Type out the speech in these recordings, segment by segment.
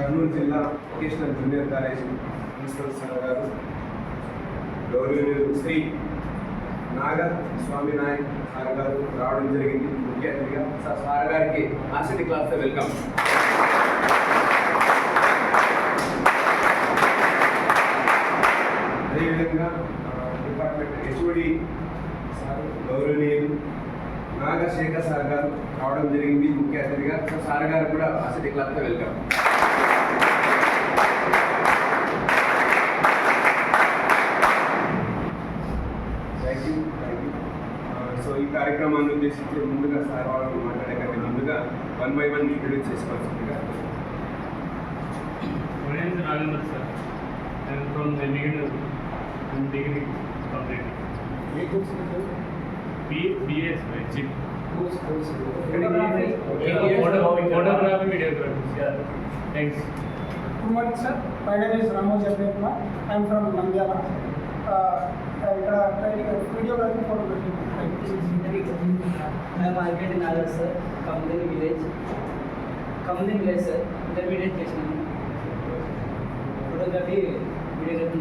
కర్నూలు జిల్లా vocational junior college principal sir గారు, గౌరవనీయులు శ్రీ నాగస్వామి నాయక్ సార్ గారు రావడం జరిగింది ముఖ్య అతిథిగా. సార్ గారికి ఆర్సిటీ క్లాస్తో వెల్కమ్. అదేవిధంగా డిపార్ట్మెంట్ హెచ్ఓడి సార్ గౌరవనీయులు నాగశేఖర్ సార్ గారు రావడం జరిగింది ముఖ్య అతిథిగా. సార్ గారు కూడా ఆర్సిటీ క్లాస్తో వెల్కమ్. సో ఈ కార్యక్రమాన్ని ఉద్దేశించి ముందుగా సార్ వాళ్ళు మాట్లాడే కంటే ముందుగా 1 by 1 ఇంట్రడ్యూస్ చేసుకోవాల్సిందిగా. My name is Nagandar sir. I am from the degree complete. BS Chip. Photography, videography. Yeah. Thanks. Good morning sir. My name is Ramoji Abhyakumar. I am from Nandyala. ఇక్కడ videography photography. మేము market నాగర్ sir, కమదిన్ village sir. Intermediate చేసినాము. Photography videography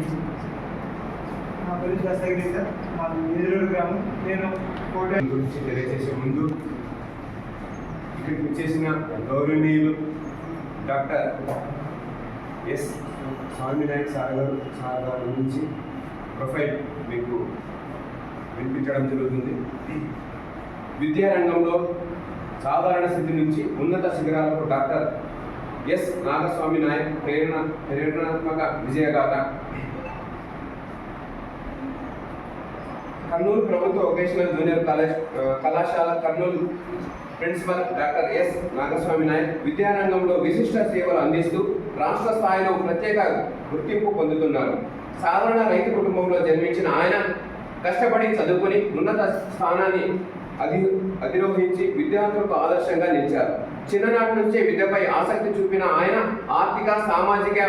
నా పేరు Dastagiri sir. మా నిజూరు గ్రామం. నేను ఫోటో గురించి తెలియజేసే ముందు ఇక్కడికి వచ్చేసిన గౌరవనీయులు డాక్టర్ ఎస్ స్వామినాయక్ సార్ గారి గురించి ప్రొఫైల్ మీకు వినిపించడం జరుగుతుంది. విద్యారంగంలో సాధారణ స్థితి నుంచి ఉన్నత శిఖరాలకు డాక్టర్ ఎస్ నాగస్వామి నాయక్ ప్రేరణాత్మక విజయగాథ. కర్నూలు ప్రభుత్వ వొకేషనల్ జూనియర్ కళాశాల Kurnool principal doctor S Nagaswamy Naik విద్యారంగంలో విశిష్ట సేవలు అందిస్తూ రాష్ట్ర స్థాయిలో ప్రత్యేక గుర్తింపు పొందుతున్నారు. సాధారణ రైతు కుటుంబంలో జన్మించిన ఆయన కష్టపడి చదువుకుని ఉన్నత స్థానాన్ని అధిరోహించి విద్యార్థులకు ఆదర్శంగా నిలిచారు. చిన్ననాటి నుంచే విద్యపై ఆసక్తి చూపిన ఆయన ఆర్థిక సామాజిక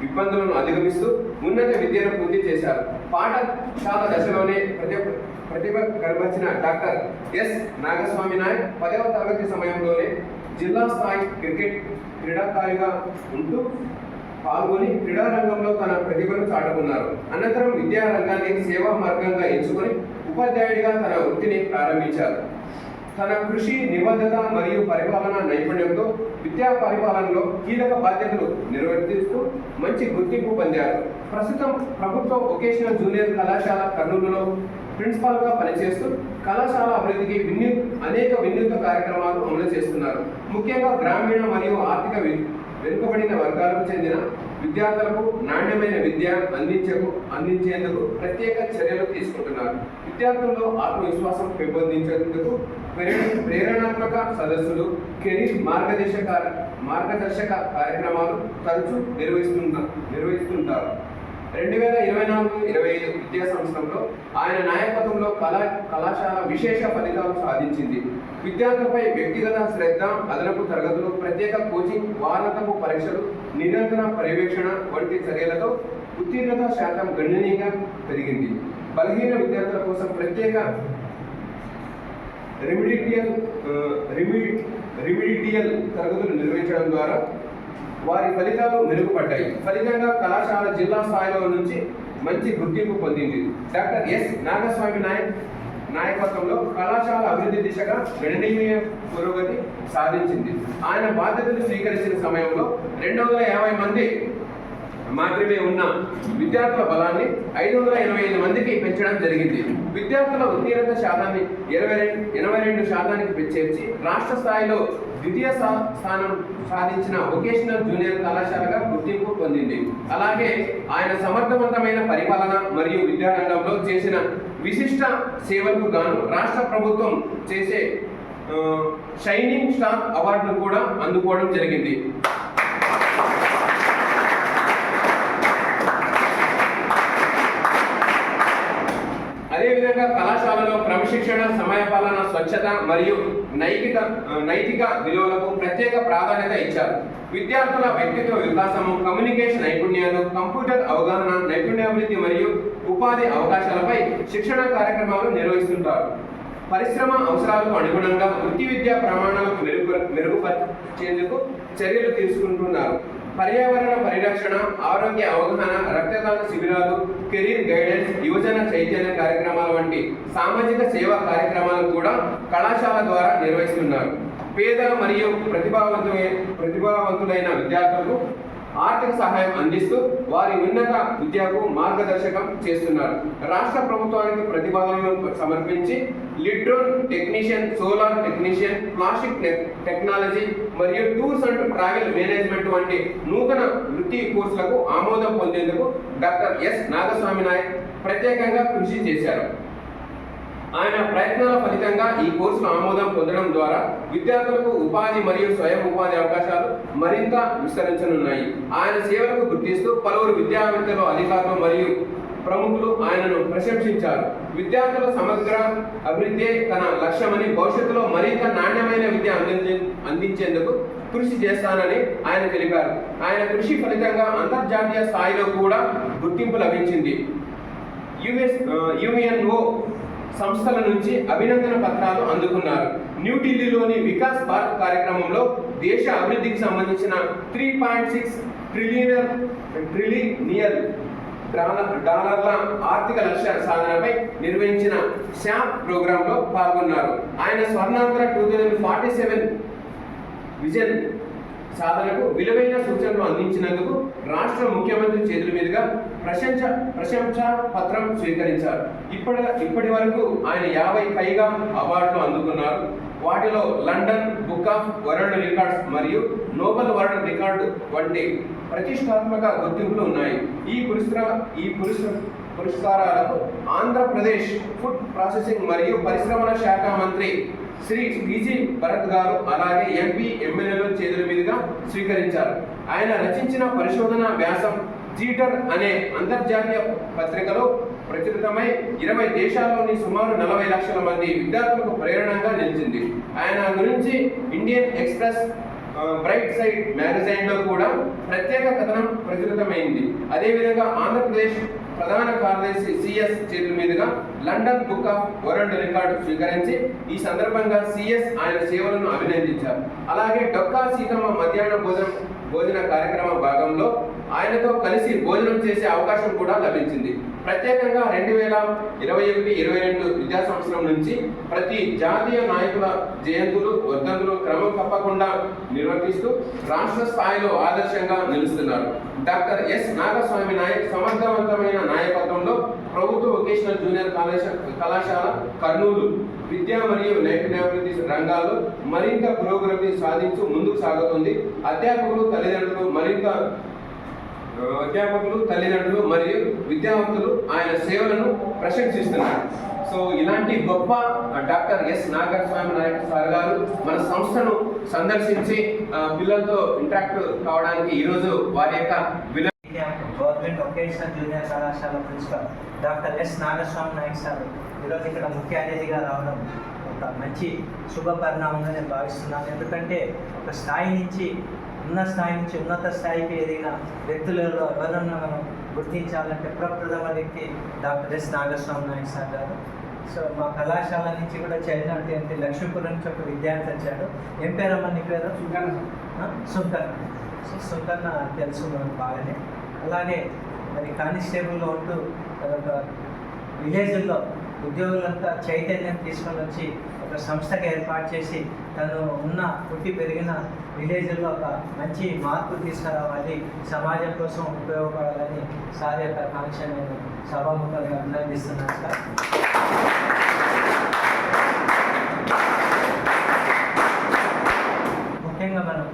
ఇబ్బందులను అధిగమిస్తూ ఉన్నత విద్యను పూర్తి చేశారు. పాఠశాల దశలోనే ప్రతిభ కనబరిచిన డాక్టర్ ఎస్ నాగస్వామి నాయక్ 10వ తరగతి సమయంలోనే జిల్లా స్థాయి క్రికెట్ క్రీడాకారిగా ఉంటూ పాల్గొని క్రీడారంగంలో తన ప్రతిభను చాటుకున్నారు. అనంతరం విద్యారంగాన్ని సేవా మార్గంగా ఎంచుకొని ఉపాధ్యాయుడిగా తన వృత్తిని ప్రారంభించారు. తన కృషి, నిబద్ధత మరియు పరిపాలనా నైపుణ్యంతో విద్యా పరిపాలనలో కీలక బాధ్యతలు నిర్వర్తిస్తూ మంచి గుర్తింపు పొందారు. ప్రస్తుతం ప్రభుత్వ వొకేషనల్ జూనియర్ కళాశాల కర్నూలులో ప్రిన్సిపాల్గా పనిచేస్తూ కళాశాల అభివృద్ధికి అనేక వినూత్న కార్యక్రమాలు అమలు చేస్తున్నారు. ముఖ్యంగా గ్రామీణ మరియు ఆర్థిక వెనుకబడిన వర్గాలకు చెందిన విద్యార్థులకు నాణ్యమైన విద్య అందించేందుకు ప్రత్యేక చర్యలు తీసుకుంటున్నారు. విద్యార్థుల్లో ఆత్మవిశ్వాసం పెంపొందించేందుకు ప్రేరణాత్మక సదస్సులు, కెరీర్ మార్గదర్శక కార్యక్రమాలు తరచూ నిర్వహిస్తుంటారు. 2024-25 విద్యా సంవత్సరంలో ఆయన నాయకత్వంలో కళాశాల విశేష ఫలితాలు సాధించింది. విద్యార్థులపై వ్యక్తిగత శ్రద్ధ, అదనపు తరగతులు, ప్రత్యేక కోచింగ్, వారాంతపు పరీక్షలు, నిరంతర పర్యవేక్షణ వంటి చర్యలతో ఉత్తీర్ణత శాతం గణనీయంగా పెరిగింది. బలహీన విద్యార్థుల కోసం ప్రత్యేక రెమిడియల్ తరగతులు నిర్వహించడం ద్వారా వారి ఫలితాలు మెరుగుపడ్డాయి. ఫలితంగా కళాశాల జిల్లా స్థాయిలో నుంచి మంచి గుర్తింపు పొందింది. డాక్టర్ ఎస్ నాగస్వామి నాయకత్వంలో కళాశాల అభివృద్ధి దిశగా గణనీయ పురోగతి సాధించింది. ఆయన బాధ్యతలు స్వీకరించిన సమయంలో 250 మంది మాత్రమే ఉన్న విద్యార్థుల బలాన్ని 585 మందికి పెంచడం జరిగింది. విద్యార్థుల ఉత్తీర్ణత శాతాన్ని 82% చేర్చి రాష్ట్ర స్థాయిలో ద్వితీయ స్థానం సాధించిన వొకేషనల్ జూనియర్ కళాశాలగా గుర్తింపు పొందింది. అలాగే ఆయన సమర్థవంతమైన పరిపాలన మరియు విద్యారంగంలో చేసిన విశిష్ట సేవలకు గాను రాష్ట్ర ప్రభుత్వం చేసే షైనింగ్ స్టార్ అవార్డును కూడా అందుకోవడం జరిగింది. అదేవిధంగా కళాశాలలో క్రమశిక్షణ, సమయపాలన, స్వచ్ఛత మరియు నైతిక విలువలకు ప్రత్యేక ప్రాధాన్యత ఇచ్చారు. విద్యార్థుల వ్యక్తిత్వ వికాసము, కమ్యూనికేషన్ నైపుణ్యాలు, కంప్యూటర్ అవగాహన, నైపుణ్యాభివృద్ధి మరియు ఉపాధి అవకాశాలపై శిక్షణ కార్యక్రమాలు నిర్వహిస్తుంటారు. పరిశ్రమ అవసరాలకు అనుగుణంగా వృత్తి విద్యా ప్రమాణాలకు మెరుగుపరిచేందుకు చర్యలు తీసుకుంటున్నారు. పర్యావరణ పరిరక్షణ, ఆరోగ్య అవగాహన, రక్తదాన శిబిరాలు, కెరీర్ గైడెన్స్, యువజన చైతన్య కార్యక్రమాల వంటి సామాజిక సేవా కార్యక్రమాలను కూడా కళాశాల ద్వారా నిర్వహిస్తున్నారు. పేద మరియు ప్రతిభావంతులైన విద్యార్థులకు ఆర్థిక సహాయం అందిస్తూ వారి ఉన్నత విద్యకు మార్గదర్శకం చేస్తున్నారు. రాష్ట్ర ప్రభుత్వానికి ప్రతిపాదనలను సమర్పించి లిడ్రోన్ technician, solar technician, plastic technology మరియు టూర్స్ అండ్ ట్రావెల్ మేనేజ్మెంట్ వంటి నూతన వృత్తి కోర్సులకు ఆమోదం పొందేందుకు డాక్టర్ ఎస్ నాగస్వామి నాయక్ ప్రత్యేకంగా కృషి చేశారు. ఆయన ప్రయత్నాల ఫలితంగా ఈ కోర్సులు ఆమోదం పొందడం ద్వారా విద్యార్థులకు ఉపాధి మరియు స్వయం ఉపాధి అవకాశాలు మరింత విస్తరించనున్నాయి. ఆయన సేవలకు గుర్తిస్తూ పలువురు విద్యావేత్తలు, అధికారులు మరియు ప్రముఖులు ఆయనను ప్రశంసించారు. విద్యార్థుల సమగ్ర అభివృద్ధి తన లక్ష్యమని, భవిష్యత్తులో మరింత నాణ్యమైన విద్య అందించేందుకు కృషి చేస్తానని ఆయన తెలిపారు. ఆయన కృషి ఫలితంగా అంతర్జాతీయ స్థాయిలో కూడా గుర్తింపు లభించింది. UNO సంస్థల నుంచి అభినందన పత్రాలు అందుకున్నారు. న్యూఢిల్లీలోని వికాస్ భారత్ కార్యక్రమంలో దేశ అభివృద్ధికి సంబంధించిన 3.6 ట్రిలియన్ డాలర్ల ఆర్థిక లక్ష్య సాధనపై నిర్వహించిన శాప్ ప్రోగ్రాంలో పాల్గొన్నారు. ఆయన స్వర్ణాంధ్ర 2047 విజన్ సాధనకు విలువైన సూచనలు అందించినందుకు రాష్ట్ర ముఖ్యమంత్రి చేతుల మీదుగా ప్రశంసా పత్రం స్వీకరించారు. ఇప్పటి వరకు ఆయన 50 పైగా అవార్డులు అందుకున్నారు. వాటిలో London book of world records మరియు నోబెల్ వరల్డ్ రికార్డు వంటి ప్రతిష్టాత్మక గుర్తింపులు ఉన్నాయి. ఈ పురస్కారాలకు ఆంధ్రప్రదేశ్ ఫుడ్ ప్రాసెసింగ్ మరియు పరిశ్రమల శాఖ మంత్రి శ్రీ పిజి భరత్ గారు, అలాగే ఎంపీ, ఎమ్మెల్యేల చేతుల మీదుగా స్వీకరించారు. ఆయన రచించిన పరిశోధన వ్యాసం జీటర్ అనే అంతర్జాతీయ పత్రికలో ప్రచురితమై 20 దేశాల్లోని సుమారు 40 లక్షల మంది విద్యార్థులకు ప్రేరణగా నిలిచింది. ఆయన గురించి ఇండియన్ ఎక్స్ప్రెస్, బ్రైట్ సైడ్ మ్యాగజైన్లో కూడా ప్రత్యేక కథనం ప్రచురితమైంది. అదేవిధంగా ఆంధ్రప్రదేశ్ ప్రధాన కార్యదర్శి సిఎస్ చేతుల మీదుగా London book of world record స్వీకరించి ఈ సందర్భంగా సిఎస్ ఆయన సేవలను అభినందించారు. అలాగే డొక్కా సీతమ్మ మధ్యాహ్న భోజన కార్యక్రమ భాగంలో ఆయనతో కలిసి భోజనం చేసే అవకాశం కూడా లభించింది. ప్రత్యేకంగా 2021-22 విద్యా సంవత్సరం నుంచి ప్రతి జాతీయ నాయకుల జయంతులు, వర్ధంతులు క్రమం తప్పకుండా నిర్వర్తిస్తూ రాష్ట్ర స్థాయిలో ఆదర్శంగా నిలుస్తున్నారు. డాక్టర్ ఎస్ నాగస్వామి నాయక్ సమర్థవంతమైన నాయకత్వంలో ప్రభుత్వ వొకేషనల్ జూనియర్ కళాశాల కర్నూలు విద్య మరియు నైపుణ్యాభివృద్ధి రంగాల్లో మరింత పురోగతి సాధించు ముందుకు సాగుతుంది. అధ్యాపకులు, తల్లిదండ్రులు మరియు విద్యావంతులు ఆయన సేవలను ప్రశంసిస్తున్నారు. సో ఇలాంటి గొప్ప doctor S Nagaswamy Naik sir గారు మన సంస్థను సందర్శించి పిల్లలతో ఇంటరాక్ట్ కావడానికి ఈరోజు వారి యొక్క గవర్నమెంట్ వొకేషనల్ జూనియర్ కళాశాల principal doctor S Nagaswamy Naik sir ఈరోజు ఇక్కడ ముఖ్య అతిథిగా రావడం ఒక మంచి శుభ పరిణామంగా నేను భావిస్తున్నాను. ఎందుకంటే ఒక స్థాయి నుంచి ఉన్నత స్థాయికి ఎదిగిన వ్యక్తులలో ఎవరన్నా మనం గుర్తించాలంటే ప్రప్రథమ వ్యక్తి doctor S Nagaswamy Naik sir గారు. సో మా కళాశాల నుంచి కూడా చదివినటువంటి లక్ష్మీపురం నుంచి ఒక విద్యార్థి వచ్చాడు. ఏం పేరమ్మా నీ పేరు? సుంకన్న తెలుసు మనకు బాగానే. అలాగే మరి కానిస్టేబుల్లో ఉంటూ ఒక విలేజ్లో ఉద్యోగులంతా చైతన్యం తీసుకొని వచ్చి ఒక సంస్థగా ఏర్పాటు చేసి తను పుట్టి పెరిగిన విలేజ్లో ఒక మంచి మార్పు తీసుకురావాలి, సమాజం కోసం ఉపయోగపడాలని సార్ యొక్క కాంక్ష నేను సభాముఖంగా అభినందిస్తున్నాను సార్. ముఖ్యంగా మనం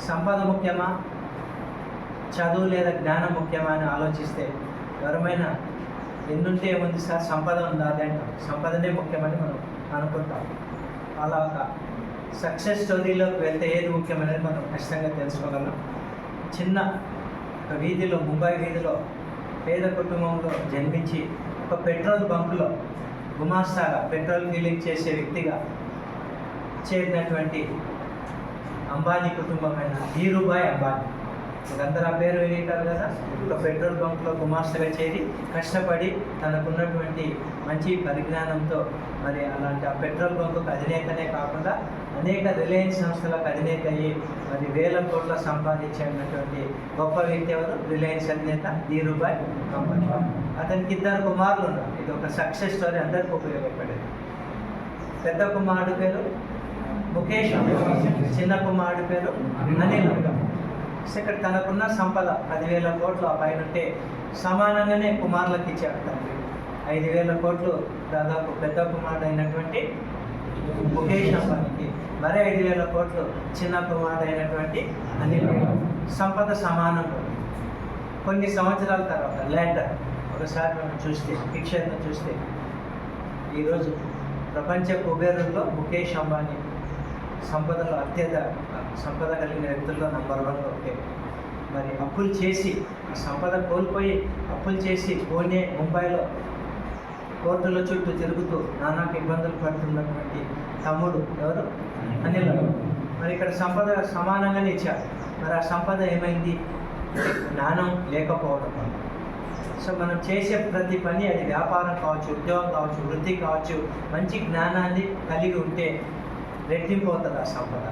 సంపద ముఖ్యమా, చదువు లేదా జ్ఞానం ముఖ్యమా అని ఆలోచిస్తే ఎవరమైనా ఎన్నుంటే ఏముంది సార్, సంపద ఉందా అదే అంటాం. సంపదనే ముఖ్యమని మనం అనుకుంటాం. అలా ఒక సక్సెస్ స్టోరీలోకి వెళ్తే ఏది ముఖ్యమనేది మనం ఖచ్చితంగా తెలుసుకోగలం. చిన్న ఒక వీధిలో, ముంబై వీధిలో పేద కుటుంబంలో జన్మించి ఒక పెట్రోల్ బంకులో గుమాస్తాగా పెట్రోల్ ఫిల్లింగ్ చేసే వ్యక్తిగా చేరినటువంటి అంబానీ కుటుంబమైన ధీరుభాయ్ అంబానీ. మీరందరూ ఆ పేరు వినింటారు కదా. ఒక పెట్రోల్ బంక్లో గుమాస్తగా చేరి కష్టపడి తనకున్నటువంటి మంచి పరిజ్ఞానంతో మరి అలాంటి ఆ పెట్రోల్ బంకు అధినేతనే కాకుండా అనేక రిలయన్స్ సంస్థలకు అధినేత అయ్యి మరి వేల కోట్ల సంపాదించినటువంటి గొప్ప వ్యక్తి ఎవరు? రిలయన్స్ అధినేత ధీరుభాయ్ అంబానీ. అతనికి 2 కుమారులు ఉన్నారు. ఇది ఒక సక్సెస్ స్టోరీ, అందరికీ ఉపయోగపడేది. పెద్ద కుమారుడు పేరు ముఖేష్ అంబానీ, చిన్న కుమారుడు పేరు అనిల్ అంబానీ. సో ఇక్కడ తనకున్న సంపద 10,000 కోట్లు ఆ పైన ఉంటే సమానంగానే కుమారులకు ఇచ్చాడు తండ్రి. 5,000 కోట్లు దాదాపు పెద్ద కుమారుడు అయినటువంటి ముఖేష్ అంబానీకి, మరి 5,000 కోట్లు చిన్న కుమారుడు అయినటువంటి అనిల్. సంపద సమానంగా. కొన్ని సంవత్సరాల తర్వాత లేటర్ ఒకసారి మనం చూస్తే పిక్చర్ను చూస్తే ఈరోజు ప్రపంచ కుబేరుల్లో ముఖేష్ అంబానీ సంపదలో సంపద కలిగిన వ్యక్తుల్లో నంబర్ 1 ఒకటే. మరి అప్పులు చేసి ఆ సంపద కోల్పోయి అప్పులు చేసి పూణే ముంబైలో కోర్టుల చుట్టూ తిరుగుతూ నానాక ఇబ్బందులు పడుతున్నటువంటి తమ్ముడు ఎవరు? అనిల్. మరి ఇక్కడ సంపద సమానంగానే ఇచ్చారు. మరి ఆ సంపద ఏమైంది? జ్ఞానం లేకపోవడం. సో మనం చేసే ప్రతి పని, అది వ్యాపారం కావచ్చు, ఉద్యోగం కావచ్చు, వృత్తి కావచ్చు, మంచి జ్ఞానాన్ని కలిగి ఉంటే రెట్టింపు అవుతుంది ఆ సంపద.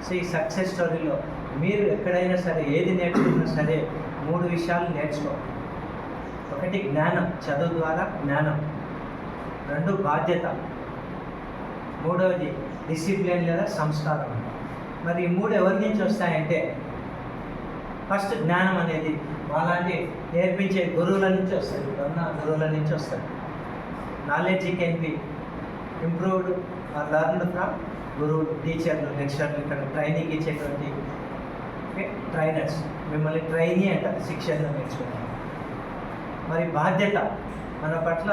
సో ఈ సక్సెస్ స్టోరీలో మీరు ఎక్కడైనా సరే ఏది నేర్చుకున్నా సరే 3 విషయాలు నేర్చుకోవాలి. 1 జ్ఞానం, చదువు ద్వారా జ్ఞానం. 2 బాధ్యత. 3వది డిసిప్లిన్ లేదా సంస్కారం. మరి ఈ 3 ఎవరి నుంచి వస్తాయంటే ఫస్ట్ జ్ఞానం అనేది వాళ్ళంటి నేర్పించే గురువుల నుంచి వస్తుంది. ఇప్పుడున్న గురువుల నుంచి వస్తుంది. Knowledge can be improved or learned from గురువులు, టీచర్లు, లెక్చర్లు, ఇక్కడ ట్రైనింగ్ ఇచ్చేటువంటి ట్రైనర్స్. మిమ్మల్ని ట్రైనీ అంటారు, శిక్షణ నేర్చుకుంటారు. మరి బాధ్యత, మన పట్ల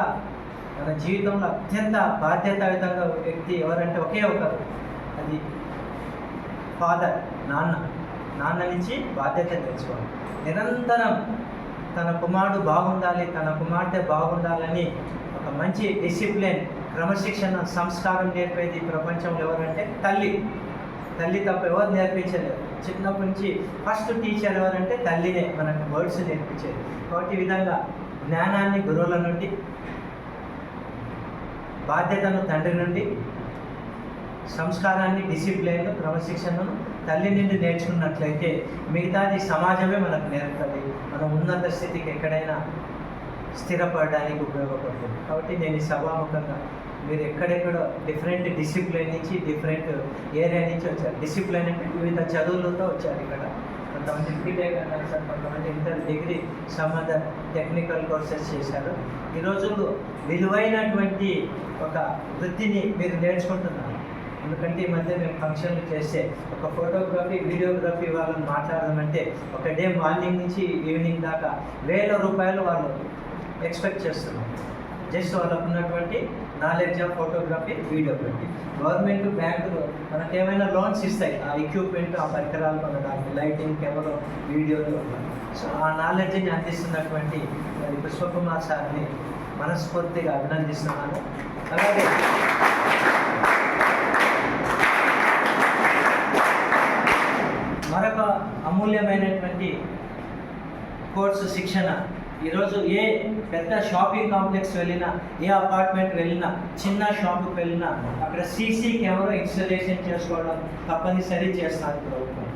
మన జీవితంలో అత్యంత బాధ్యతాయుతంగా వ్యక్తి ఎవరంటే ఒకే ఒకరు, అది ఫాదర్, నాన్న నుంచి బాధ్యత నేర్చుకోవాలి. నిరంతరం తన కుమారుడు బాగుండాలి, తన కుమార్తె బాగుండాలని ఒక మంచి డిసిప్లిన్, క్రమశిక్షణ, సంస్కారం నేర్పేది ప్రపంచంలో ఎవరంటే తల్లి తప్ప ఎవరు నేర్పించలేరు. చిన్నప్పటి నుంచి ఫస్ట్ టీచర్ ఎవరంటే తల్లినే మనకు వర్డ్స్ నేర్పించేది. కాబట్టి ఈ విధంగా జ్ఞానాన్ని గురువుల నుండి, బాధ్యతను తండ్రి నుండి, సంస్కారాన్ని, డిసిప్లిన్, క్రమశిక్షణను తల్లి నుండి నేర్చుకున్నట్లయితే మిగతాది సమాజమే మనకు నేర్పుతుంది. మనం ఉన్నత స్థితికి ఎక్కడైనా స్థిరపడడానికి ఉపయోగపడుతుంది. కాబట్టి నేను ఈ సభాముఖంగా మీరు ఎక్కడెక్కడో డిఫరెంట్ డిసిప్లిన్ నుంచి, డిఫరెంట్ ఏరియా నుంచి వచ్చారు. డిసిప్లిన్ అంటే వివిధ చదువులతో వచ్చారు. ఇక్కడ కొంతమంది బీటెక్ అన్నారు సార్, కొంతమంది inter degree, some other technical courses చేశారు. ఈ రోజుల్లో విలువైనటువంటి ఒక వృత్తిని మీరు నేర్చుకుంటున్నారు. ఎందుకంటే ఈ మధ్య మేము ఫంక్షన్లు చేస్తే ఒక ఫోటోగ్రఫీ, వీడియోగ్రఫీ వాళ్ళని మాట్లాడదామంటే ఒక డే మార్నింగ్ నుంచి ఈవినింగ్ దాకా 1000 రూపాయలు వాళ్ళు ఎక్స్పెక్ట్ చేస్తున్నాం. జస్ట్ వాళ్ళకు ఉన్నటువంటి knowledge of photography, videography. Government, బ్యాంకులు మనకేమైనా లోన్స్ ఇస్తాయి ఆ ఎక్విప్మెంట్, ఆ పరికరాలు కొనడానికి, లైటింగ్, కెమెరా, వీడియోలు. సో ఆ నాలెడ్జ్ని అందిస్తున్నటువంటి మరి పుష్పకుమార్ సార్ని మనస్ఫూర్తిగా అభినందిస్తున్నాను. అలాగే మరొక అమూల్యమైనటువంటి కోర్సు శిక్షణ. ఈరోజు ఏ పెద్ద షాపింగ్ కాంప్లెక్స్ వెళ్ళినా, ఏ అపార్ట్మెంట్ వెళ్ళినా, చిన్న షాపుకి వెళ్ళినా అక్కడ సీసీ కెమెరా ఇన్స్టాలేషన్ చేసుకోవడం తప్పనిసరి చేస్తారు ప్రభుత్వం.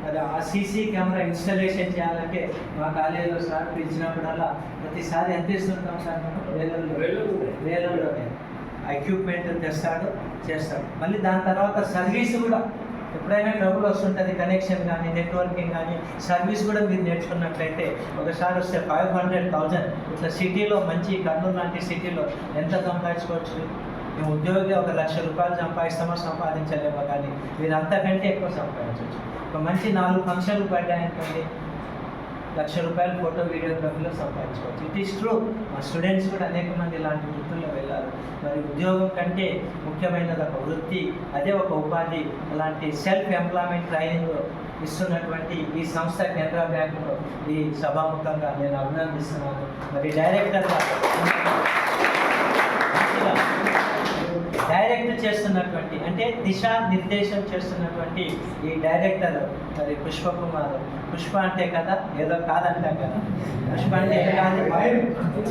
అది ఆ సీసీ కెమెరా ఇన్స్టాలేషన్ చేయాలంటే మా కాలేజీలో సార్ పిలిచినప్పుడల్లా ప్రతిసారి ఎంత ఇస్తుంటాం సార్? వేలలోనే ఆ ఎక్విప్మెంట్ తెస్తాడు, చేస్తాడు. మళ్ళీ దాని తర్వాత సర్వీస్ కూడా ఎప్పుడైనా ట్రబుల్ వస్తుంటుంది, కనెక్షన్ కానీ, నెట్వర్కింగ్ కానీ, సర్వీస్ కూడా మీరు నేర్చుకున్నట్లయితే ఒకసారి వస్తే 500,000 ఇట్లా సిటీలో, మంచి కర్నూలు లాంటి సిటీలో ఎంత సంపాదించుకోవచ్చు? మేము ఉద్యోగి 1,00,000 రూపాయలు సంపాదించలేమో, కానీ మీరు అంతకంటే ఎక్కువ సంపాదించవచ్చు. ఒక మంచి 4 ఫంక్షన్లు పడ్డాయనుకోండి, 1,00,000 రూపాయలు ఫోటో, వీడియోగ్రఫీలో సంపాదించుకోవచ్చు. It is true. మా స్టూడెంట్స్ కూడా అనేక మంది ఇలాంటి వృత్తుల్లో వెళ్ళారు. మరి ఉద్యోగం కంటే ముఖ్యమైనది ఒక వృత్తి, అదే ఒక ఉపాధి. అలాంటి సెల్ఫ్ ఎంప్లాయ్మెంట్ ట్రైనింగ్ ఇస్తున్నటువంటి ఈ సంస్థ కెనరా బ్యాంకులో ఈ సభాముఖంగా నేను అభినందిస్తున్నాను. మరి డైరెక్ట్ డైరెక్ట్ చేస్తున్నటువంటి అంటే దిశా నిర్దేశం చేస్తున్నటువంటి ఈ డైరెక్టర్ మరి పుష్పకుమార్. పుష్ప అంటే కదా ఏదో కాదంటాం కదా, పుష్ప అంటే ఏం కాదు,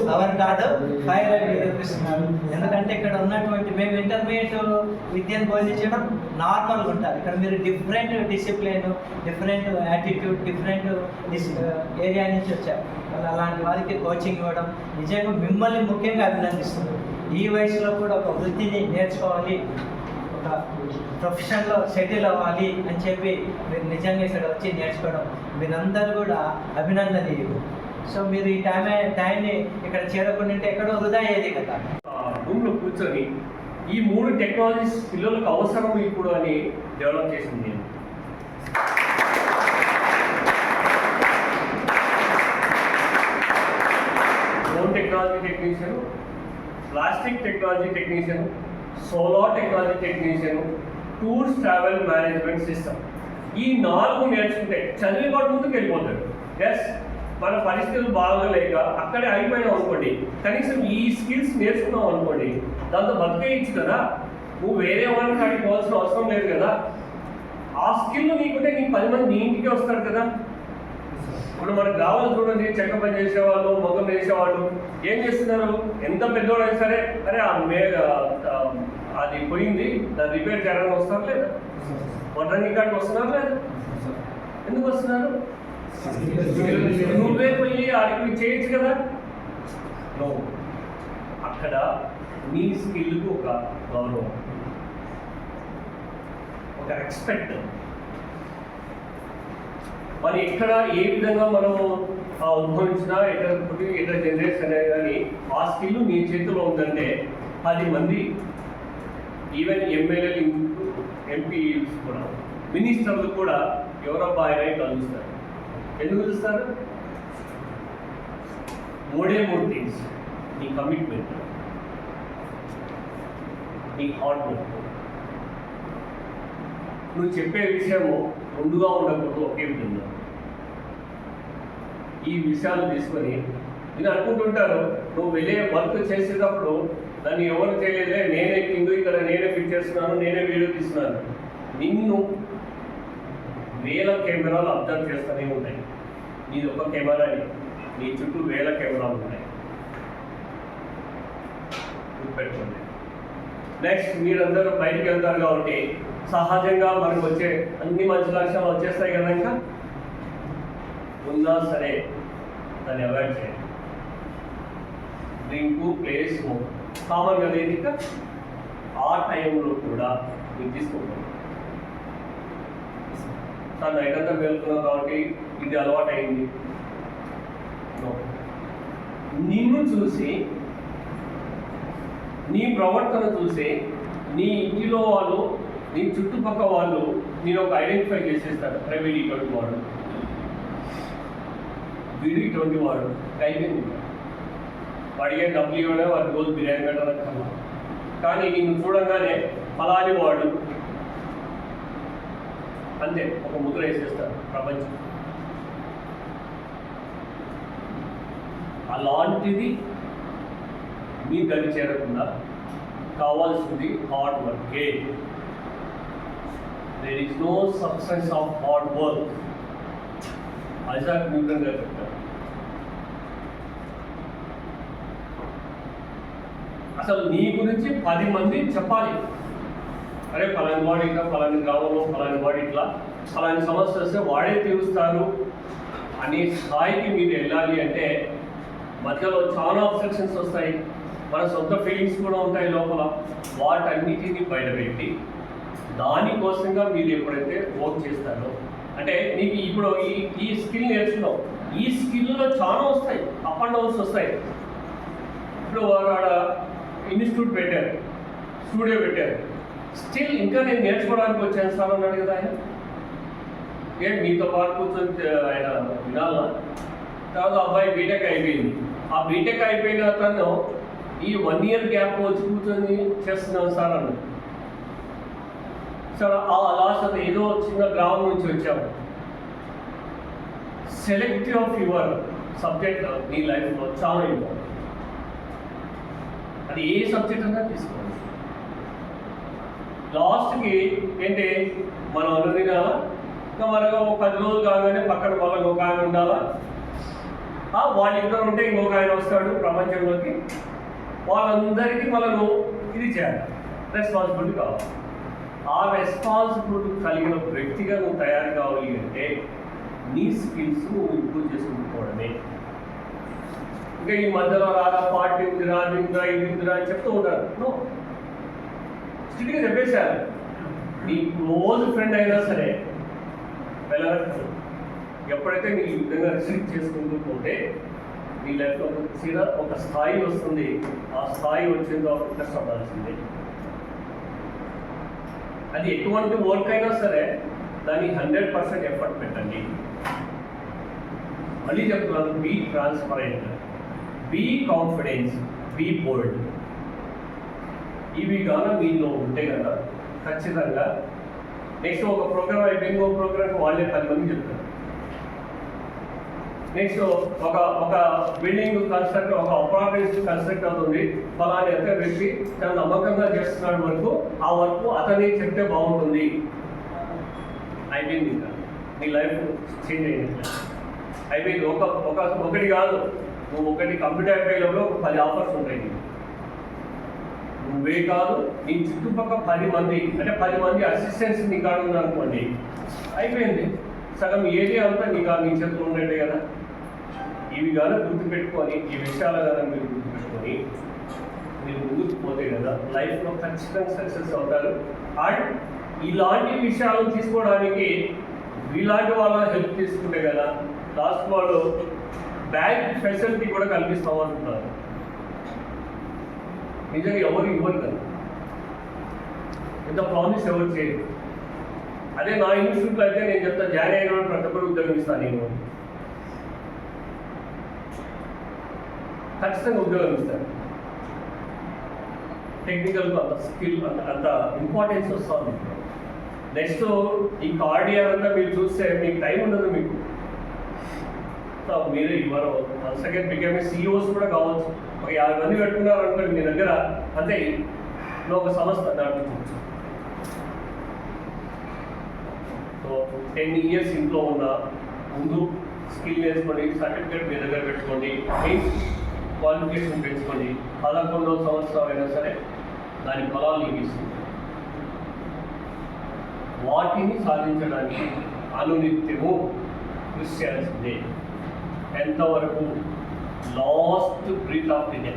పవర్ కాదు, ఫైర్ అని నిరూపిస్తున్నారు. ఎందుకంటే ఇక్కడ ఉన్నటువంటి మేము ఇంటర్మీడియట్ విద్యను బోధించడం నార్మల్గా ఉంటారు. ఇక్కడ మీరు different discipline, different attitude, different area నుంచి వచ్చారు. అలాంటి వారికి కోచింగ్ ఇవ్వడం నిజంగా మిమ్మల్ని ముఖ్యంగా అభినందిస్తున్నారు. ఈ వయసులో కూడా ఒక వృత్తిని నేర్చుకోవాలి, ఒక ప్రొఫెషన్లో సెటిల్ అవ్వాలి అని చెప్పి మీరు నిజంగా ఇక్కడ వచ్చి నేర్చుకోవడం మీరందరూ కూడా అభినందనీయులు. సో మీరు ఈ టైంని ఇక్కడ చేరకుండా ఎక్కడో వృధా అయ్యేది కదా. రూమ్లో కూర్చొని ఈ 3 టెక్నాలజీస్ పిల్లలకు అవసరం ఇప్పుడు అని డెవలప్ చేసింది నేను. Drone technology technician, plastic technology technician, solar technology technician, tours travel management system. ఈ 4 నేర్చుకుంటే చదివి కూడా ముందుకు వెళ్ళిపోతాడు. ఎస్, మన పరిస్థితులు బాగోలేక అక్కడే అయిపోయాం అనుకోండి, కనీసం ఈ స్కిల్స్ నేర్చుకున్నాం అనుకోండి, దాంతో బతికేయచ్చు కదా. నువ్వు వేరే వాళ్ళని కాడికి పోవాల్సిన అవసరం లేదు కదా. ఆ స్కిల్ నీకుంటే నీకు 10 మంది నీ ఇంటికి వస్తారు కదా. ఇప్పుడు మనకు కావాలి చూడండి, చెక్క పని చేసేవాళ్ళు, మొగ్గం వేసేవాళ్ళు ఏం చేస్తున్నారు? ఎంత పెద్దోడైనా సరే, అరే అది పోయింది, దాన్ని రిపేర్ చేయడానికి వస్తారు లేదా? వంటకి కాడికి వస్తున్నారు లేదా? ఎందుకు వస్తున్నారు? నువ్వే పోయి ఆడికి చేయొచ్చు కదా. నో, అక్కడ నీ స్కిల్కు ఒక గౌరవం, ఒక రెస్పెక్ట్. మరి ఎక్కడ ఏ విధంగా మనం ఉద్భవించినా, ఎక్కడ పుట్టి, ఎక్కడ జనరేషన్ అనేది కానీ ఆ స్కిల్ నీ చేతిలో ఉందంటే 10 మంది, ఈవెన్ ఎమ్మెల్యేలు, ఎంపీస్ కూడా, మినిస్టర్లు కూడా ఎవరో బాయ్ కలుస్తారు. ఎందుకు చూస్తారు? 3 థింగ్స్: నీ కమిట్మెంట్, నీ హార్డ్ వర్క్, నువ్వు చెప్పే విషయము ముందుగా ఉండకూడదు ఒకే విధంగా. ఈ విషయాలు తీసుకొని నేను అనుకుంటుంటాను, నువ్వు వెళ్ళే వర్క్ చేసేటప్పుడు దాన్ని ఎవరు చేయలేదే, నేనే కింద ఇక్కడ నేనే ఫిట్ చేస్తున్నాను, నేనే వీడియో తీస్తున్నాను. నిన్ను వేల కెమెరాలు అబ్జర్వ్ చేస్తూనే ఉంటాయి. నీది ఒక కెమెరా, నీ చుట్టూ వేల కెమెరాలు ఉంటాయి. గుర్తుపెట్టుకోండి. నెక్స్ట్, మీరందరూ బయటికి వెళ్తారు కాబట్టి సహజంగా మనకు వచ్చే అన్ని మంచి లక్షణాలు వచ్చేస్తాయి కదా. ఇంకా ఉన్నా సరే దాన్ని అవాయిడ్ చేయండి. డ్రింకు, ప్లే, స్మోక్ కామన్గా లేదు. ఇంకా ఆ టైంలో కూడా మీరు తీసుకోండి. తను నైట్ అంతా వెళ్తున్నావు కాబట్టి ఇది అలవాటు అయింది. నిన్ను చూసి, నీ ప్రవర్తన చూసి నీ ఇంటిలో వాళ్ళు, నీ చుట్టుపక్కల వాళ్ళు నేను ఒక ఐడెంటిఫై చేసేస్తారు. వీడి ఇటువంటి వాడు, వీడు ఇటువంటి వాడు, అయిపోయింది. వాడికే డబ్బులు ఇవ్వడే, వాడి రోజు బిర్యానీ పెట్టాలన్నా. కానీ నిన్ను చూడంగానే ఫలాని వాడు అంతే, ఒక ముద్ర వేసేస్తారు ప్రపంచం. అలాంటిది మీ గది చేరకుండా కావాల్సింది హార్డ్ వర్కే. There is no substance of hard work. Isaac Newton గారు చెప్తారు. అసలు నీ గురించి 10 మంది చెప్పాలి. అరే ఫలాని వాడు ఇట్లా, ఫలాని గ్రామంలో ఫలాని వాడు ఇట్లా, ఫలాని సమస్య వస్తే వాడే తీరుస్తారు అనే స్థాయికి మీరు వెళ్ళాలి అంటే మధ్యలో చాలా అబ్స్ట్రక్షన్స్ వస్తాయి, మన సొంత ఫీలింగ్స్ కూడా ఉంటాయి లోపల. వాటన్నిటిని బయటపెట్టి దానికోసంగా మీరు ఎప్పుడైతే వర్క్ చేస్తారో, అంటే నీకు ఇప్పుడు ఈ స్కిల్ నేర్చుకున్నావు, ఈ స్కిల్లో చాలా వస్తాయి, అప్ అండ్ డౌన్స్ వస్తాయి. ఇప్పుడు వాడు ఆడ ఇన్స్టిట్యూట్ పెట్టారు, స్టూడియో పెట్టారు, స్టిల్ ఇంకా నేను నేర్చుకోవడానికి వచ్చాను సార్ అన్నాడు కదా ఆయన. మీతో పాటు కూర్చొని ఆయన వినాలా? తర్వాత అబ్బాయి బీటెక్ అయిపోయింది. ఆ బీటెక్ అయిపోయిన తను ఈ 1 ఇయర్ గ్యాప్ వచ్చి కూర్చొని చేస్తున్నాను సార్ అన్నాడు. సార్ లాస్ట్ అది ఏదో చిన్న గ్రామం నుంచి వచ్చాము. సెలెక్టివ్ ఆఫ్ యువర్ సబ్జెక్ట్ నీ లైఫ్లో చాలా ఇంపార్టెంట్. అది ఏ సబ్జెక్ట్ అన్నా తీసుకోండి. లాస్ట్కి ఏంటి మనం అనుదినాలా ఇంకా మనకు ఒక 10 రోజులు కాగానే పక్కన వాళ్ళకి ఒక ఆయన ఉండాలా, వాళ్ళిద్దరు ఉంటే ఇంకొక ఆయన వస్తాడు ప్రపంచంలోకి, వాళ్ళందరికీ మనము ఇది చేయాలి, రెస్పాన్సిబిలిటీ కావాలి. ఆ రెస్పాన్సిబిలిటీ కలిగిన వ్యక్తిగా నువ్వు తయారు కావాలి అంటే నీ స్కిల్స్ నువ్వు ఇంప్రూవ్ చేసుకుంటుకోవడమే. ఇంకా ఈ మధ్యలో రాగా పార్టీ ఉందిరా, అది ఉందిరా, ఇది ఉందిరా అని చెప్తూ ఉంటారు. నో, స్ట్రిక్ట్గా చెప్పేశారు. నీ క్లోజ్ ఫ్రెండ్ అయినా సరే వెళ్ళగట్టు. ఎప్పుడైతే నీ ఈ విధంగా రిస్ట్రిక్ట్ చేసుకుంటూ పోతే నీ లైఫ్లో ఒక స్థాయి వస్తుంది. ఆ స్థాయి వచ్చిందో అప్పుడు కష్టపడాల్సిందే. అది ఎటువంటి వర్క్ అయినా సరే దాన్ని 100% ఎఫర్ట్ పెట్టండి. మళ్ళీ చెప్తున్నాను, be transparent, be confidence, be bold. ఇవి కానీ మీలో ఉంటే కదా ఖచ్చితంగా నెక్స్ట్ ఒక ప్రోగ్రామ్ అయిపోయి ఇంకో ప్రోగ్రామ్కి వాళ్ళే 10 మంది చెప్తారు. నెక్స్ట్ ఒక బిల్డింగ్ కన్స్ట్రక్ట్, ఒక అపార్ట్మెంట్స్ కన్స్ట్రక్ట్ అవుతుంది, ఫలానా ఎంత వ్యక్తి చాలా నమ్మకంగా చేస్తున్నాడు వరకు ఆ వర్క్ అతని చెప్తే బాగుంటుంది. అయిపోయింది, ఇంకా నీ లైఫ్ చేంజ్ అయింది. అయిపోయింది. ఒకటి కాదు, నువ్వు ఒకటి కంప్యూటర్ ఫెయిల్లో ఒక 10 ఆఫర్స్ ఉంటాయి. నువ్వే కాదు, నీ చుట్టుపక్కల 10 మంది, అంటే 10 మంది అసిస్టెంట్స్ నీ కాడ ఉన్నారనుకోండి, అయిపోయింది. సగం ఏరియా అంతా నీ చేతిలో ఉన్నట్టే కదా. ఇవి కానీ గుర్తుపెట్టుకొని, ఈ విషయాలు కానీ మీరు గుర్తుపెట్టుకొని మీరు ముందుకు పోతే కదా లైఫ్లో ఖచ్చితంగా సక్సెస్ అవుతారు. అండ్ ఇలాంటి విషయాలను తీసుకోవడానికి ఇలాంటి వాళ్ళ హెల్ప్ తీసుకుంటే కదా లాస్ట్ వాళ్ళు బ్యాంక్ ఫెసిలిటీ కూడా కల్పిస్తామంటున్నారు. నిజంగా ఎవరు ఇవ్వరు కదా, ఇంత ప్రామిస్ ఎవరు చేయరు. అదే నా ఇన్స్టిట్యూట్లో అయితే నేను చెప్తా, జాయిన్ అయిన వాళ్ళు ప్రతి ఒక్కరు ఉద్యోగం ఇస్తాను, నేను ఖచ్చితంగా ఉద్యోగం ఇస్తాను. టెక్నికల్ అంత స్కిల్ అంత ఇంపార్టెన్స్ వస్తుంది. నెక్స్ట్ ఈ కార్డియర్ అంతా మీరు చూస్తే మీకు టైం ఉండదు. మీకు మీరే ఇవ్వరు. వన్ సెకండ్ బికమ్ సిఇఓస్ కూడా కావచ్చు. ఒక 50 మంది పెట్టుకున్నారు అనుకోండి మీ దగ్గర, అంతే నువ్వు ఒక సంస్థ నడిపించవచ్చు. సో 10 years ఇంట్లో ఉన్న ముందు స్కిల్ నేర్చుకోండి, సర్టిఫికేట్ మీ దగ్గర పెట్టుకోండి, క్వాలిఫికేషన్ పెంచుకోండి. 11వ సంవత్సరం అయినా సరే దాని ఫలాలు నీకు ఇస్తుంది. వాటిని సాధించడానికి అనునిత్యము కృషి చేయాల్సిందే. ఎంతవరకు? Last breath of the day.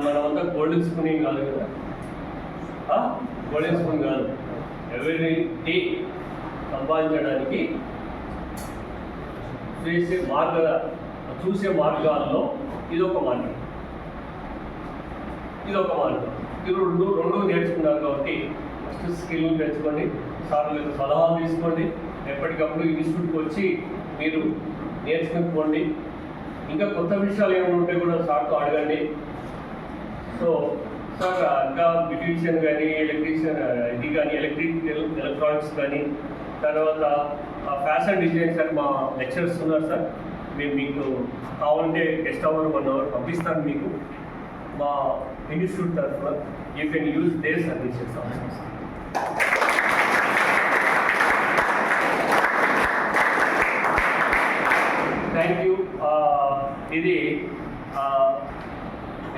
మనమంతా గోల్డెన్ స్పూన్ కాదు కదా, గోల్డెన్ స్పూన్ కాదు. ఎవ్రీ డే సంపాదించడానికి చూసే మార్గాల్లో ఇదొక మార్గం. ఇది రెండు నేర్చుకున్నారు కాబట్టి ఫస్ట్ స్కిల్ పెంచుకోండి, సార్లు సలహాలు తీసుకోండి, ఎప్పటికప్పుడు ఇన్స్టిట్యూట్కి వచ్చి మీరు నేర్చుకుని ఇంకా కొత్త విషయాలు ఏమైనా ఉంటే కూడా సార్తో అడగండి. సో సార్ ఇంకా బ్యూటీషియన్ కానీ ఎలక్ట్రీషియన్ ఇది కానీ ఎలక్ట్రానిక్స్ కానీ తర్వాత ఫ్యాషన్ డిజైన్ సార్ మా లెక్చరర్స్ ఉన్నారు సార్. మేము మీకు కావాలంటే గెస్ట్ అవర్ 1 hour పంపిస్తాను మీకు మా ఇన్స్టిట్యూట్ తరఫున. You can use their services. Thank you. ఇది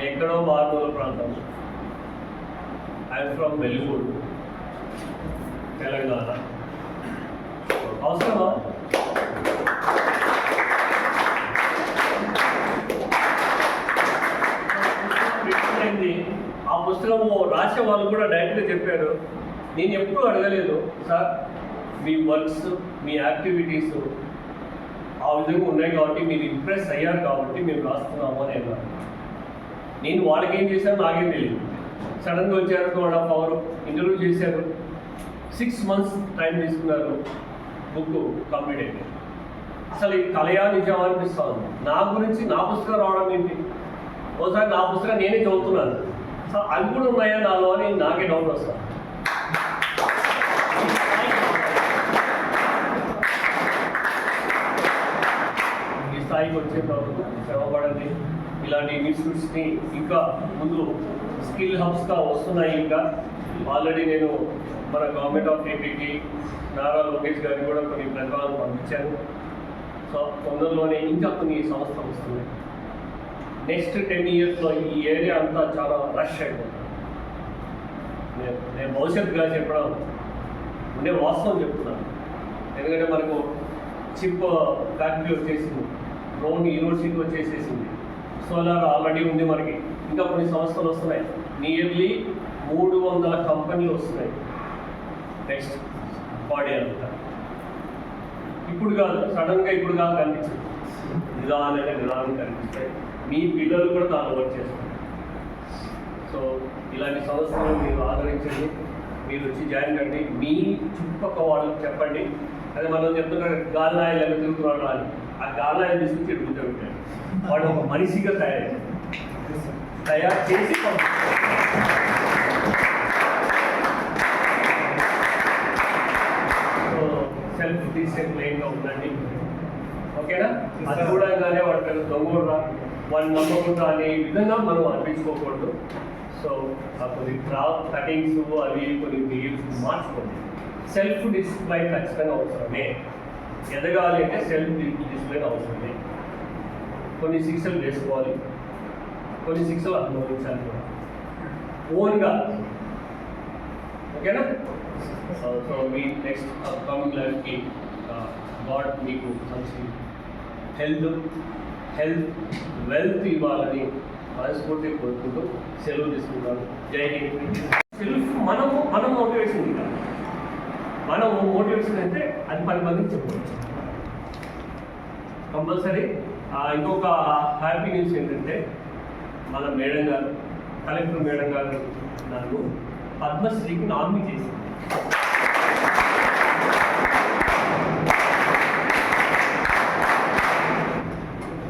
ఎక్కడో మారుమూల ప్రాంతం. I'm from Vellugudu, Telangana. అవసరమా? ఆ పుస్తకము రాసే వాళ్ళు కూడా డైరెక్ట్గా చెప్పారు, నేను ఎప్పుడూ అడగలేదు సార్ మీ వర్క్స్ మీ యాక్టివిటీస్ ఆ విధంగా ఉన్నాయి కాబట్టి మీరు ఇంప్రెస్ అయ్యారు కాబట్టి మేము రాస్తున్నాము అని అన్నారు. నేను వాళ్ళకి ఏం చేశాను నాకేం తెలియదు. సడన్గా వచ్చారు, 2.5 hours ఇంటర్వ్యూ చేశారు, 6 months టైం తీసుకున్నారు, బుక్ కంప్లీట్ అయింది. అసలు ఈ కలయా నిజమా అనిపిస్తా ఉంది. నా గురించి నా పుస్తకం రావడం ఏంటి? ఒకసారి నా పుస్తకం నేనే చదువుతున్నాను, సో అవి కూడా ఉన్నాయా నాలో అని నాకే డౌట్ వస్తాను. ఈ స్థాయికి వచ్చే వరకు శ్రమపడండి, ఇలాంటి ఇన్స్టిట్యూట్స్ని ఇంకా ముందు స్కిల్ హబ్స్గా వస్తున్నాయి. ఇంకా ఆల్రెడీ నేను మన గవర్నమెంట్ ఆఫ్ ఏపీకి నారా లోకేష్ గారికి కూడా కొన్ని ప్రతిపాదనలు పంపించాను. సో తొందరలోనే ఇంకా కొన్ని సంస్థలు వస్తున్నాయి. నెక్స్ట్ 10 yearsలో ఈ ఏరియా అంతా చాలా రష్ అయిపోతుంది. నేను భవిష్యత్తుగా చెప్పడం నేను వాస్తవం చెప్తున్నాను. ఎందుకంటే మనకు చిప్ ఫ్యాక్టరీ వచ్చేసింది, డ్రోన్ యూనివర్సిటీ వచ్చేసేసింది, సోలార్ ఆల్రెడీ ఉంది మనకి, ఇంకా కొన్ని సంస్థలు వస్తున్నాయి. నియర్లీ 300 కంపెనీలు వస్తున్నాయి నెక్స్ట్ బాడీ అంతా. ఇప్పుడు కాదు, సడన్గా ఇప్పుడు కాదు కనిపించింది, నిదానం కనిపిస్తాయి. మీ పిల్లలు కూడా దాన్ని వర్క్ చేస్తారు. సో ఇలాంటి సంస్థలు మీరు ఆదరించండి, మీరు వచ్చి జాయిన్ కండి, మీ చుట్టుపక్కల వాళ్ళకి చెప్పండి. అదే మనం చెప్తున్నారు గాలినాయలు ఎలా తిరుగుతున్నాడు అని, ఆ గాలినాయలు తీసుకొచ్చి ఎడుగుతుంటాడు. వాడు ఒక మనిషిగా తయారు చేసి సెల్ఫ్ డిసిప్లైన్గా ఉందండి. ఓకేనా? అది కూడా కానీ వాడి పేరు దొంగరా, వాడిని నమ్మకుండా అనే విధంగా మనం అనిపించుకోకూడదు. సో కొన్ని కటింగ్స్ అవి కొన్ని బిహేవ్స్ మార్చుకోండి. సెల్ఫ్ డిసిప్లైన్ ఖచ్చితంగా అవసరమే. ఎదగాలి అంటే సెల్ఫ్ డిసిప్లైన్ అవసరమే. కొన్ని శిక్షలు వేసుకోవాలి, కొన్ని శిక్షలు అనుభవించాలి కూడా ఓన్గా. ఓకేనా? సో మీ నెక్స్ట్ అప్కమింగ్ లైఫ్కి గాడ్ మీకు మంచి హెల్త్ వెల్త్ ఇవ్వాలని మనస్ఫూర్తిగా కోరుకుంటూ సెలవు తీసుకుంటాను. జై హింద్. సెల్ఫ్ మనం మోటివేషన్ ఇవ్వాలి. మనం మోటివేషన్ అయితే అది 10 మందికి చెప్పవచ్చు కంపల్సరీ. ఇంకొక హ్యాపీ న్యూస్ ఏంటంటే మన మేడం గారు, కలెక్టర్ మేడం గారు నన్ను పద్మశ్రీకి నామినీ చేసింది.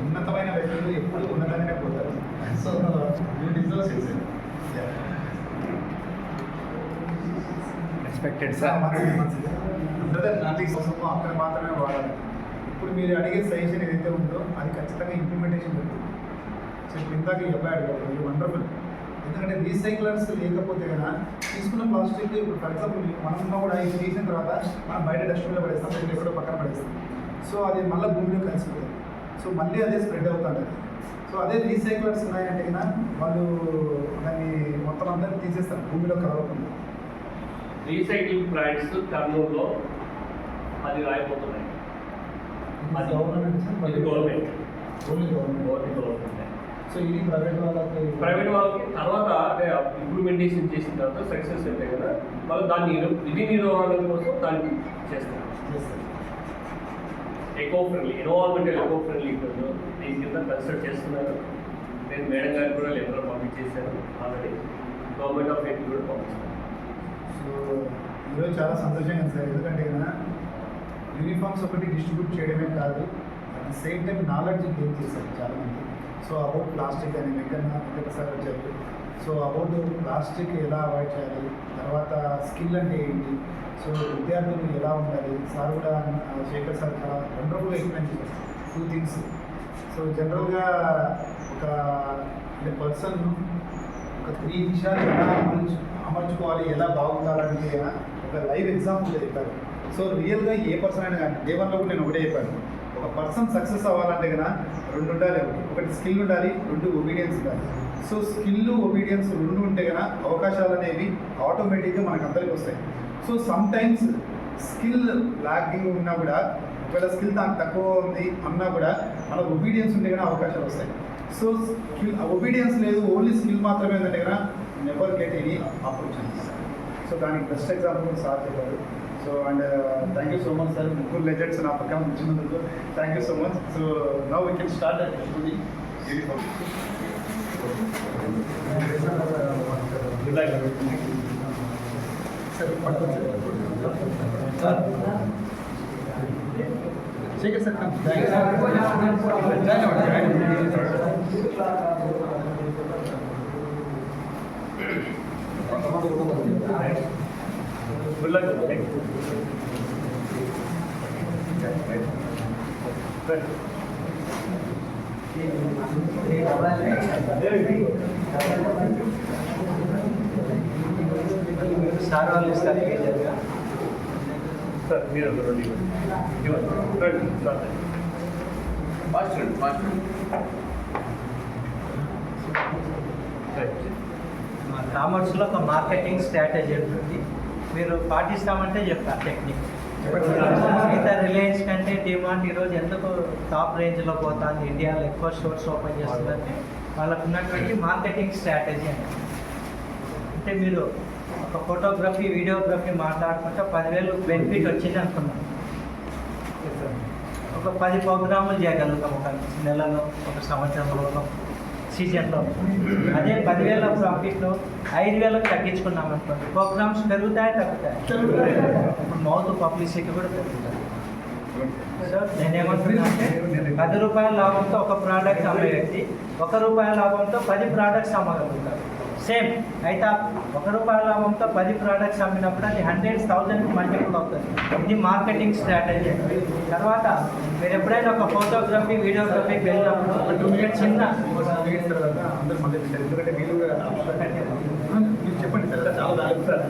ఉన్నతమైన వ్యక్తులు ఎప్పుడు ఉన్నతంగానే పోతారు. So you deserve it. Expected sir. Brother నాటి కోసము అక్కడ మాత్రమే వాడాలి. ఇప్పుడు మీరు అడిగే సజెషన్ ఏదైతే ఉందో అది ఖచ్చితంగా ఇంప్లిమెంటేషన్ జరుగుతుంది. సో ఇప్పుడు ఇందాక ఈ అబ్బాయి అడిగారు, వండర్ఫుల్. ఎందుకంటే రీసైక్లర్స్ లేకపోతే కదా తీసుకున్న ప్లాస్టిక్, ఇప్పుడు ఫర్ ఎగ్జాంపుల్ మనం ఉన్నా కూడా ఇది తీసిన తర్వాత మనం బయట డస్ట్బిన్లో పడేస్తాం, బయట ఎక్కడో పక్కన పడేస్తాం. సో అది మళ్ళీ భూమిలో కలిసిపోతుంది. సో మళ్ళీ అదే స్ప్రెడ్ అవుతుంది. సో అదే రీసైక్లర్స్ ఉన్నాయంటే కదా వాళ్ళు దాన్ని మొత్తం అందరినీ తీసేస్తారు భూమిలో కలవకుండా. రీసైక్లింగ్ ప్లాంట్స్ కర్నూలులో 10 రాయిపోతున్నాయి. అది గవర్నమెంట్ ఓన్లీ గవర్నమెంట్. సో ఇది ప్రైవేట్ వాళ్ళకి తర్వాత అంటే ఇంప్లిమెంటేషన్ చేసిన తర్వాత సక్సెస్ అయితే కదా వాళ్ళు దాన్ని విధి నిర్వహణ కోసం దాన్ని చేస్తారు. ఎకో ఫ్రెండ్లీ, ఎకో ఫ్రెండ్లీ దీని కింద కన్సిడర్ చేస్తున్నారు. నేను మేడం గారికి కూడా లెటర్ పంపించేశాను ఆల్రెడీ. గవర్నమెంట్ ఆఫ్ ఏపీ కూడా పంపిస్తాను. సో ఈరోజు చాలా సంతోషంగా సార్. ఎందుకంటే కదా యూనిఫామ్స్ ఒకటి డిస్ట్రిబ్యూట్ చేయడమే కాదు, at the same time knowledge gain చేశారు చాలామంది. సో అబౌట్ ప్లాస్టిక్ అని వెంకట సార్ వచ్చారు. సో అబౌట్ ప్లాస్టిక్ ఎలా అవాయిడ్ చేయాలి, తర్వాత స్కిల్ అంటే ఏంటి, సో విద్యార్థులు ఎలా ఉండాలి. సార్ కూడా శేఖర్ సార్ చాలా వండర్ఫుల్గా ఎక్స్ప్లెయిన్ చేశారు 2 things. సో జనరల్గా ఒక పర్సన్ ఒక 3 విషయాలు ఎలా అమర్చుకోవాలి, ఎలా బాగుండాలంటే ఒక లైవ్ ఎగ్జాంపుల్ చెప్పారు. సో రియల్గా ఏ పర్సన్ అయినా కానీ డే 1లో కూడా నేను ఒకటే చెప్పాను. ఒక పర్సన్ సక్సెస్ అవ్వాలంటే కదా 2 ఉండాలి. ఒకటి స్కిల్ ఉండాలి, 2 ఒబీడియన్స్ ఉండాలి. సో స్కిల్ ఒబీడియన్స్ 2 ఉంటే కదా అవకాశాలు అనేవి ఆటోమేటిక్గా మనకు అందరికి వస్తాయి. So sometimes skill lagging ఉన్నా కూడా, ఒకవేళ స్కిల్ దానికి తక్కువ ఉంది అన్నా కూడా మనకు ఒబీడియన్స్ ఉంటే కదా అవకాశాలు వస్తాయి. సో స్కిల్ ఒబీడియన్స్ లేదు, ఓన్లీ స్కిల్ మాత్రమే ఉందంటే కదా never get any opportunities. So దానికి బెస్ట్ ఎగ్జాంపుల్ సార్ చెప్పారు. So and thank you so much sir. 3 legends నా పక్కన ఉంచినందుకు thank you so much. So now we can start at the uniform. Sir Shekhar sir Good luck. Good. Sir వాళ్ళు ఇస్తారు మేజర్గా. Sir మీరు రండి రండి సార్. ఫాస్ట్ రండి, ఫాస్ట్ రండి. మా కామర్స్లో ఒక మార్కెటింగ్ స్ట్రాటజీ ఉంటుంది, మీరు పాటిస్తామంటే చెప్తారు టెక్నిక్. మిగతా రిలయన్స్ కంటే డిమాండ్ ఈరోజు ఎందుకు టాప్ రేంజ్లో పోతుంది, ఇండియాలో ఎక్కువ స్టోర్స్ ఓపెన్ చేస్తుందంటే వాళ్ళకు ఉన్నటువంటి మార్కెటింగ్ స్ట్రాటజీ అంటే మీరు ఒక ఫోటోగ్రఫీ వీడియోగ్రఫీ మాట్లాడుకుంటే 10,000 బెనిఫిట్ వచ్చింది అనుకున్నాం. ఒక 10 ప్రోగ్రాములు చేయగలుగుతాం ఒక నెలలో, ఒక సంవత్సరంలో, సీజన్లో. అదే 10,000 ప్రాఫిట్లో 5,000 తగ్గించుకున్నాం అనుకోండి, ప్రోగ్రామ్స్ పెరుగుతాయి తగ్గుతాయి. ఇప్పుడు మౌత్ పబ్లిసిటీ కూడా పెరుగుతుంది. సో నేనేమంటున్నా అంటే 10 రూపాయల లాభంతో ఒక ప్రోడక్ట్ అమ్మే వ్యక్తి 1 రూపాయల లాభంతో 10 ప్రోడక్ట్స్ అమ్మగలుగుతారు. సేమ్ అయితే 1 రూపాయల లాభంతో 10 ప్రోడక్ట్స్ అమ్మినప్పుడు అది 100,000 మల్టిపుల్ అవుతుంది. ఇది మార్కెటింగ్ స్ట్రాటజీ. తర్వాత మీరు ఎప్పుడైనా ఒక ఫోటోగ్రఫీ వీడియోగ్రఫీకి వెళ్ళినప్పుడు ఒక 2 minutes చిన్న అందరూ మళ్ళీ పెట్టారు. ఎందుకంటే మీరు కూడా మీరు చెప్పండి సార్, చాలా వాల్యూ సార్.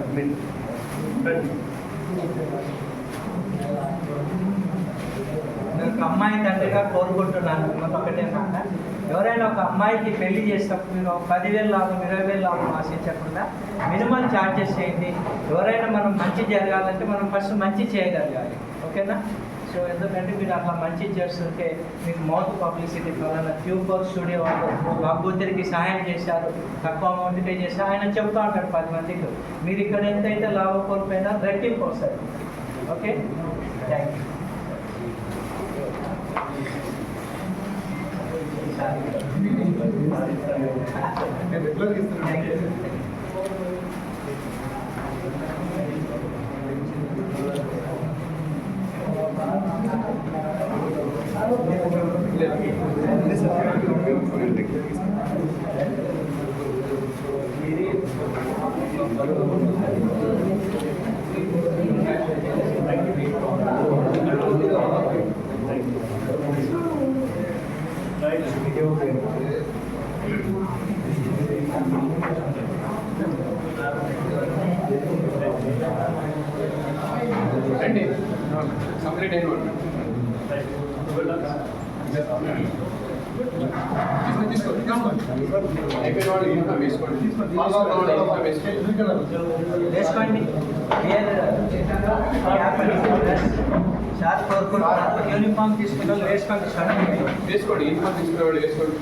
నేను ఒక అమ్మాయి తండ్రిగా కోరుకుంటున్నాను ఒకటే మాట, ఎవరైనా ఒక అమ్మాయికి పెళ్లి చేసేటప్పుడు మీరు 10,000 లాభం 20,000 లాభం ఆశించకుండా మినిమం ఛార్జెస్ చేయండి. ఎవరైనా మనం మంచి జరగాలంటే మనం ఫస్ట్ మంచి చేయగలగాలి. ఓకేనా? సో ఎందుకంటే మీరు అట్లా మంచి చేస్తుంటే మీకు మౌత్ పబ్లిసిటీ వలన Q4 స్టూడియో వాళ్ళు మా కూతురికి సహాయం చేశారు, తక్కువ అమౌంట్ పే చేశారు, ఆయన చెప్తా ఉంటాడు 10 మందికి. మీరు ఇక్కడ ఎంతైతే లాభం కోల్పోయినా రెట్టింపు వస్తుంది. Okay, thank you. నేను రెగ్యులర్గా ఇస్తున్నాను. రండి, కంప్లీట్ అయిన వాళ్ళు అయిపోయిన వాళ్ళు ఇంకా వేసుకోండి. వేసుకోండి. సార్ కోరుకుంటున్నారు యూనిఫామ్ తీసుకున్న వాళ్ళు వేసుకోండి. వేసుకోండి, ఇన్ఫార్మ్ తీసుకునే వాళ్ళు వేసుకోండి.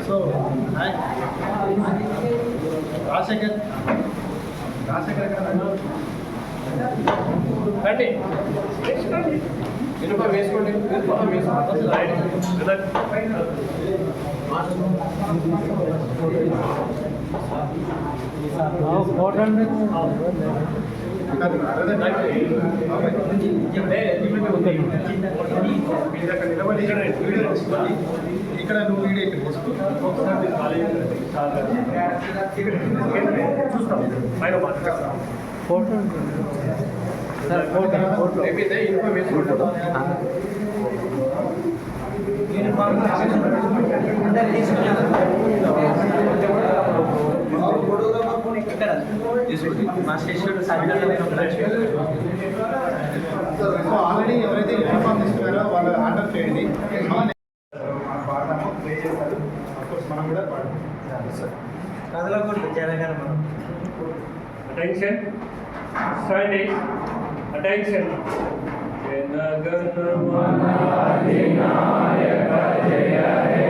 సో రాజశేఖర్ రండి ఇన్ఫార్మ్ వేసుకోండి. ఇన్ఫార్మ్ వేసుకోండి. ఇక్కడ నువ్వు వీడియో ఇక్కడ తీసుకో. చూస్తాం పైన మాట్లాడతాం. అయిపోయిందా? ఇన్ఫార్మ్ వేసుకోండి. యూనిఫామ్ అందరు తీసుకున్నారు. ఇక్కడ మా శిష్యుడు సో ఆల్రెడీ ఎవరైతే యూనిఫామ్ తీసుకున్నారో వాళ్ళు ఆర్డర్ చేయండి. పాడతాము, ప్లే చేస్తారు. అఫ్కోర్స్ మనం కూడా పాడతాం. కదలకూడదు జనగణ మనం. Attention, stand, attention. జనగణ మన అధినాయక జయ హే.